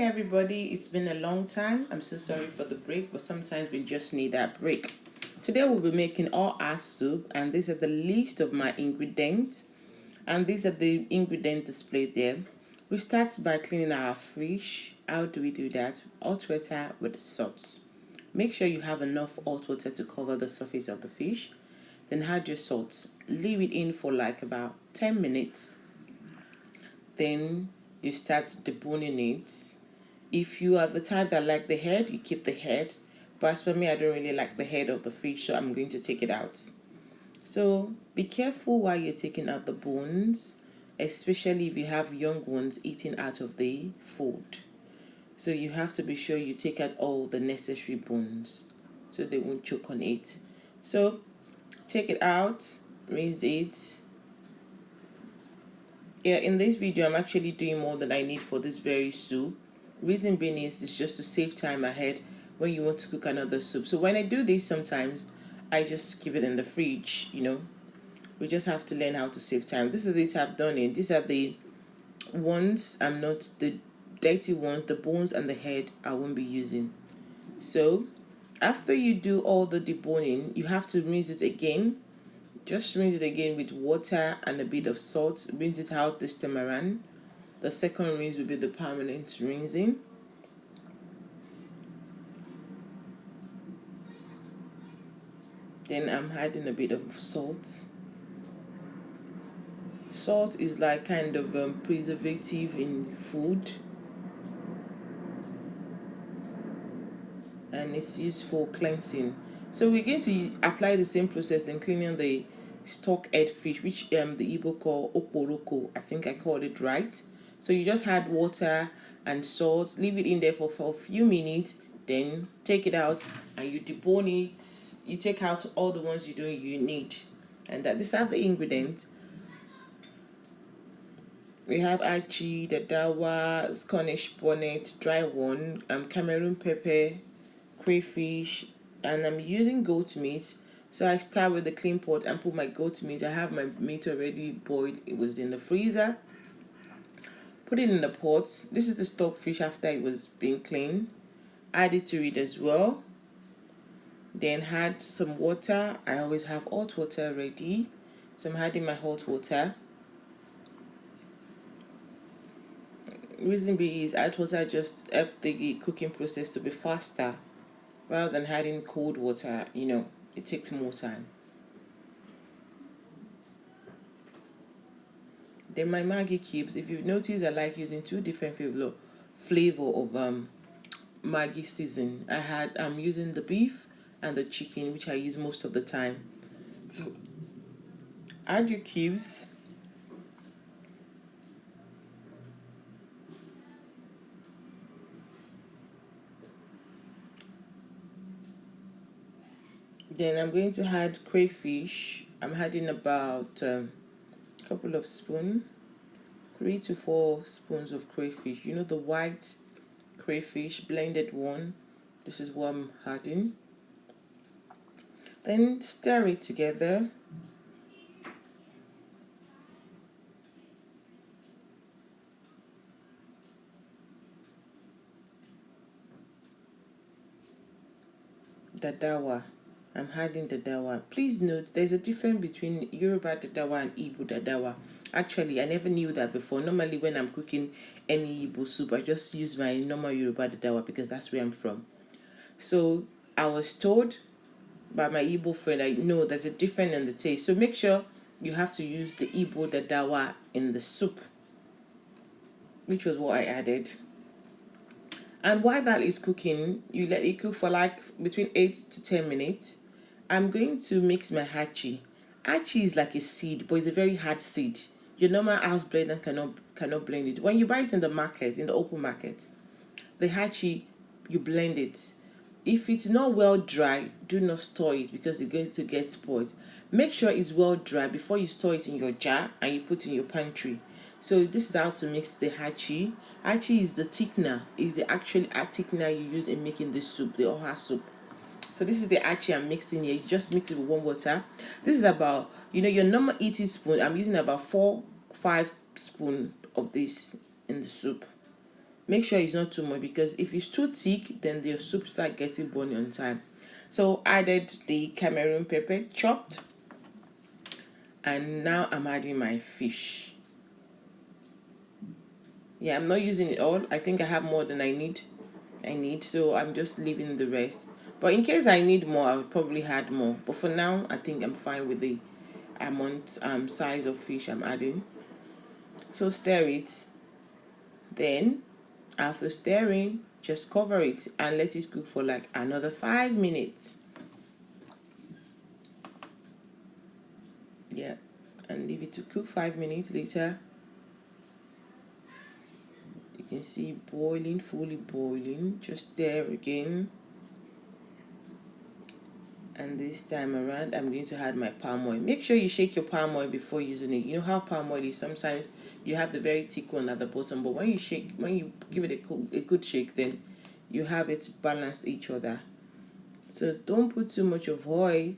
Everybody, it's been a long time. I'm so sorry for the break, but sometimes we just need that break. Today we'll be making all our soup, and these are the list of my ingredients, and these are the ingredients displayed there. We start by cleaning our fish. How do we do that? Hot water with salt. Make sure you have enough hot water to cover the surface of the fish. Then add your salt. Leave it in for like about 10 minutes. Then you start deboning it. If you are the type that like the head, you keep the head. But as for me, I don't really like the head of the fish, so I'm going to take it out. So be careful while you're taking out the bones, especially if you have young ones eating out of the food. So you have to be sure you take out all the necessary bones so they won't choke on it. So take it out, rinse it. Yeah, in this video, I'm actually doing more than I need for this very soup. Reason being is it's just to save time ahead when you want to cook another soup. So when I do this, sometimes I just keep it in the fridge, We just have to learn how to save time. This is it I've done it. These are the ones I'm not, the dirty ones, the bones and the head I won't be using. So after you do all the deboning, you have to rinse it again. Just rinse it again with water and a bit of salt. Rinse it out this time around. The second rinse will be the permanent rinsing. Then I'm adding a bit of salt. Salt is like kind of preservative in food. And it's used for cleansing. So we're going to apply the same process in cleaning the stockhead fish, which the Igbo call oporoko. I think I called it right. So you just add water and salt, leave it in there for a few minutes, then take it out and you debone it. You take out all the ones you need. And these are the ingredients. We have Achi, dadawa, Scotch bonnet, dry one, Cameroon pepper, crayfish, and I'm using goat meat. So I start with the clean pot and put my goat meat. I have my meat already boiled. It was in the freezer. Put it in the pot. This is the stockfish after it was being cleaned. Add it to it as well. Then add some water. I always have hot water ready. So I'm adding my hot water. Reason being is hot water just help the cooking process to be faster. Rather than adding cold water, it takes more time. Then my Maggie cubes. If you've noticed, I like using two different flavor of Maggie season. I'm using the beef and the chicken, which I use most of the time. So add your cubes. Then I'm going to add crayfish. I'm adding about a couple of spoons, 3 to 4 spoons of crayfish. The white crayfish, blended one. This is what I'm adding. Then stir it together. Dadawa. I'm adding dadawa. Please note there's a difference between Yoruba dadawa and Igbo dadawa. Actually, I never knew that before. Normally, when I'm cooking any Igbo soup, I just use my normal Yoruba dadawa because that's where I'm from. So I was told by my Igbo friend, I know there's a difference in the taste. So make sure you have to use the Igbo dadawa in the soup, which was what I added. And while that is cooking, you let it cook for like between 8 to 10 minutes. I'm going to mix my Achi. Achi is like a seed, but it's a very hard seed. Your normal house blender cannot blend it. When you buy it in the market, in the open market, the Achi, you blend it. If it's not well dry, do not store it because it's going to get spoiled. Make sure it's well dry before you store it in your jar and you put in your pantry. So this is how to mix the Achi. Achi is the thickener, is the actual thickener you use in making the soup, the oha soup. So this is the Achi I'm mixing here. You just mix it with warm water. This is about, your normal eating spoon. I'm using about 4-5 spoon of this in the soup. Make sure it's not too much, because if it's too thick, then the soup start getting burnt on time. So added the Cameroon pepper chopped, and now I'm adding my fish. Yeah, I'm not using it all. I think I have more than I need, so I'm just leaving the rest. But in case I need more, I would probably add more. But for now, I think I'm fine with the amount size of fish I'm adding. So stir it. Then after stirring, just cover it and let it cook for like another 5 minutes. Yeah, and leave it to cook 5 minutes later. You can see boiling, fully boiling. Just stir again. And this time around, I'm going to add my palm oil. Make sure you shake your palm oil before using it. You know how palm oil is, sometimes you have the very thick one at the bottom, but when you give it a good shake, then you have it balanced each other. So don't put too much of oil,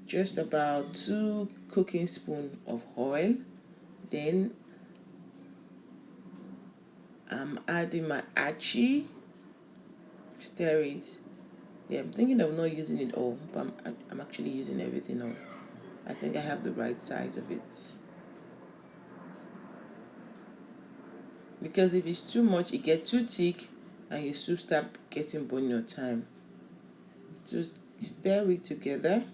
just about 2 cooking spoons of oil. Then I'm adding my Achi. Stir it. Yeah, I'm thinking of not using it all, but I'm actually using everything all. I think I have the right size of it. Because if it's too much, it gets too thick and your soup start getting burnt on time. Just stir it together.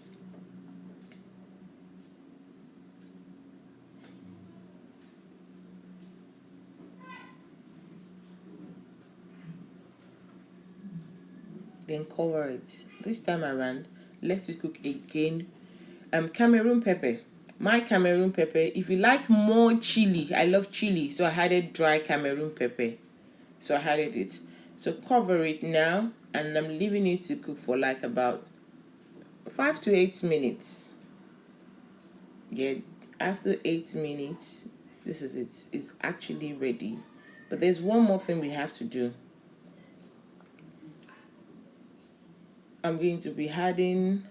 Then cover it. This time around, let it cook again. Cameroon pepper. My Cameroon pepper, if you like more chili, I love chili, so I added dry Cameroon pepper. So I added it. So cover it now, and I'm leaving it to cook for like about 5 to 8 minutes. Yeah, after 8 minutes, this is it. It's actually ready. But there's one more thing we have to do. I'm going to be adding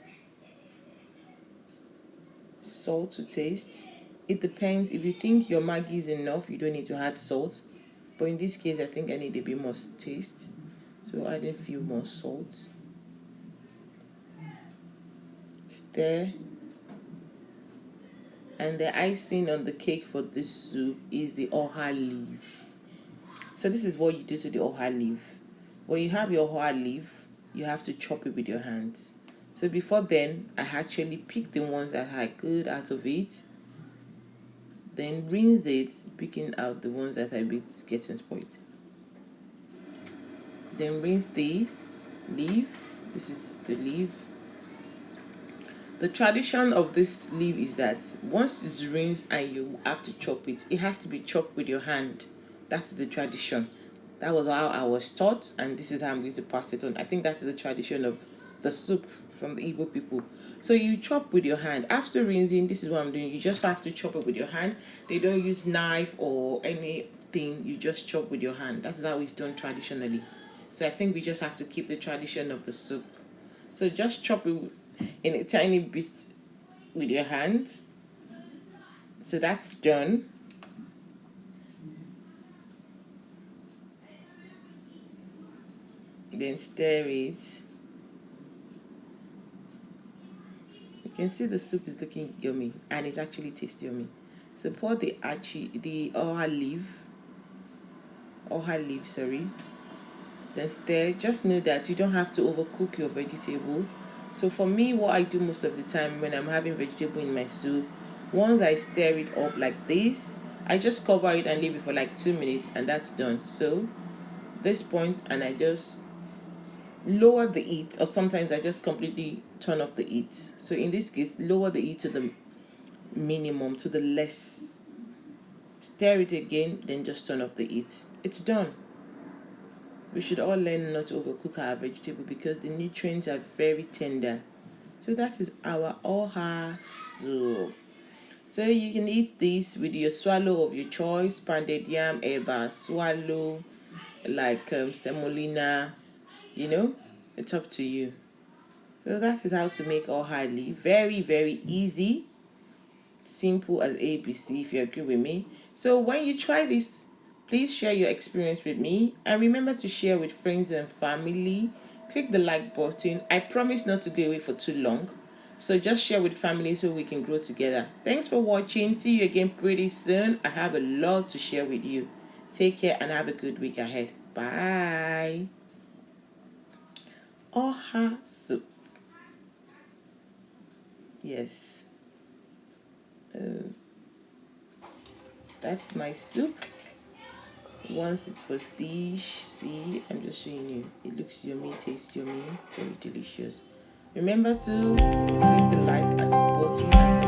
salt to taste. It depends. If you think your Maggie is enough, you don't need to add salt. But in this case, I think I need a bit more taste. So adding a few more salt. Stir. And the icing on the cake for this soup is the oha leaf. So this is what you do to the oha leaf. When you have your oha leaf, you have to chop it with your hands. So before then, I actually picked the ones that had good out of it. Then rinse it, picking out the ones that are a bit getting spoiled. Then rinse the leaf. This is the leaf. The tradition of this leaf is that once it's rinsed and you have to chop it, it has to be chopped with your hand. That's the tradition. That was how I was taught, and this is how I'm going to pass it on. I think that's the tradition of the soup from the Igbo people. So you chop with your hand. After rinsing, this is what I'm doing. You just have to chop it with your hand. They don't use knife or anything. You just chop with your hand. That's how it's done traditionally. So I think we just have to keep the tradition of the soup. So just chop it in a tiny bit with your hand. So that's done. Then stir it. You can see the soup is looking yummy, and it actually tastes yummy. So pour the oha leaf, then stir. Just know that you don't have to overcook your vegetable. So for me, what I do most of the time when I'm having vegetable in my soup, once I stir it up like this, I just cover it and leave it for like 2 minutes, and that's done. So this point, and I just lower the heat, or sometimes I just completely turn off the heat. So in this case, lower the heat to the minimum, to the less. Stir it again, then just turn off the heat. It's done. We should all learn not to overcook our vegetable because the nutrients are very tender. So that is our oha soup. So you can eat this with your swallow of your choice, pounded yam, eba, swallow, like semolina, you know, it's up to you. So that is how to make oha leaf. Very, very easy, simple as ABC, if you agree with me. So when you try this, please share your experience with me, and remember to share with friends and family. Click the like button. I promise not to go away for too long, so just share with family so we can grow together. Thanks for watching. See you again pretty soon. I have a lot to share with you. Take care and have a good week ahead. Bye. Oha soup. Yes. That's my soup. Once it was dish, see, I'm just showing you. It looks yummy, tastes yummy, very delicious. Remember to click the like button and